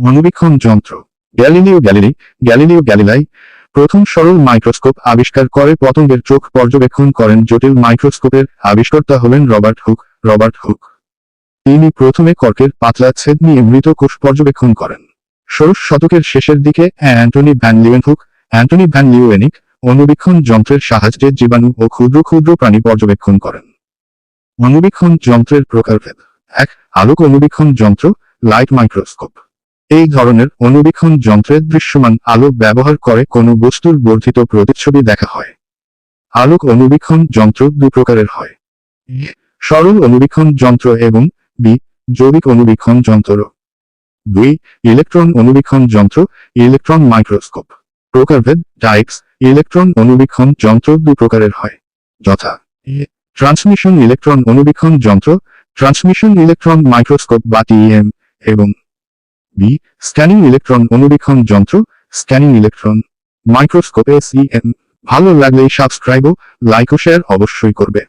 অণুবীক্ষণ যন্ত্র। গ্যালিলিও গ্যালিলাই প্রথম সরল মাইক্রোস্কোপ আবিষ্কার করে পতঙ্গের চোখ পর্যবেক্ষণ করেন। জটিল মাইক্রোস্কোপের আবিষ্কর্তা হলেন রবার্ট হুক। তিনি প্রথমে কর্কের পাতলা ছেদ নিয়ে মৃত কোষ পর্যবেক্ষণ করেন। 16 শতকের শেষের দিকে অ্যান্টনি ভ্যান লিউয়েনিক অণুবীক্ষণ যন্ত্রের সাহায্যে জীবাণু ও ক্ষুদ্র ক্ষুদ্র প্রাণী পর্যবেক্ষণ করেন। অণুবীক্ষণ যন্ত্রের প্রকারভেদ। 1. আলোক অণুবীক্ষণ যন্ত্র, লাইট মাইক্রোস্কোপ। এই ধরনের অণুবীক্ষণ যন্ত্রে দৃশ্যমান আলো ব্যবহার করে কোনো বস্তুর বর্ধিত প্রতিচ্ছবি দেখা হয়। আলোক অণুবীক্ষণ যন্ত্র দুই প্রকারের হয়: সরল অণুবীক্ষণ যন্ত্র এবং জৈবিক অণুবীক্ষণ যন্ত্র। 2. ইলেকট্রন অণুবীক্ষণ যন্ত্র, ইলেকট্রন মাইক্রোস্কোপ। প্রকারভেদ। টাইপস। ইলেকট্রন অণুবীক্ষণ যন্ত্র দুই প্রকারের হয়, যথা: ট্রান্সমিশন ইলেকট্রন অণুবীক্ষণ যন্ত্র, ট্রান্সমিশন ইলেকট্রন মাইক্রোস্কোপ বা TEM, এবং স্ক্যানিং ইলেকট্রন অণুবীক্ষণ যন্ত্র, স্ক্যানিং ইলেকট্রন মাইক্রোস্কোপ SEM। ভালো লাগলে সাবস্ক্রাইব ও লাইক ও শেয়ার অবশ্যই করবে।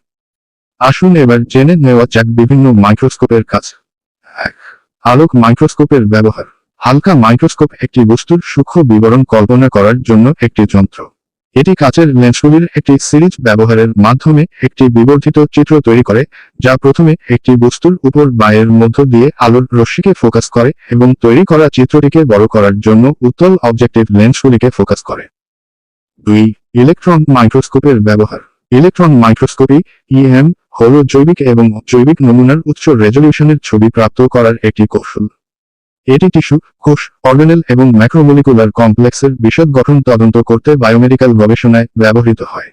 আসুন এবার জেনে নেওয়া যাক বিভিন্ন মাইক্রোস্কোপের কাজ। 1. আলোক মাইক্রোস্কোপের ব্যবহার। হালকা মাইক্রোস্কোপ একটি বস্তুর সূক্ষ্ম বিবরণ কল্পনা করার জন্য একটি যন্ত্র। এটি কাচের লেন্সগুলির একটি সিরিজ ব্যবহারের মাধ্যমে একটি বিবর্ধিত চিত্র তৈরি করে, যা প্রথমে একটি বস্তুর উপর বা এর মধ্য দিয়ে আলোর রশ্মিকে ফোকাস করে এবং তৈরি করা চিত্রটিকে বড় করার জন্য উত্তল অবজেক্টিভ লেন্সগুলিকে ফোকাস করে। 2. ইলেকট্রন মাইক্রোস্কোপের ব্যবহার। ইলেকট্রন মাইক্রোস্কোপি EM হল জৈবিক এবং অজৈবিক নমুনার উচ্চ রেজলিউশনের ছবি প্রাপ্ত করার একটি কৌশল। এটি টিস্যু, কোষ, অর্গানেল এবং ম্যাক্রোমলিকুলার কমপ্লেক্সের বিশদ গঠন তদন্ত করতে বায়োমেডিক্যাল গবেষণায় ব্যবহৃত হয়।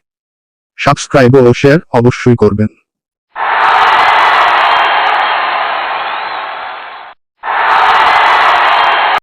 সাবস্ক্রাইব ও শেয়ার অবশ্যই করবেন।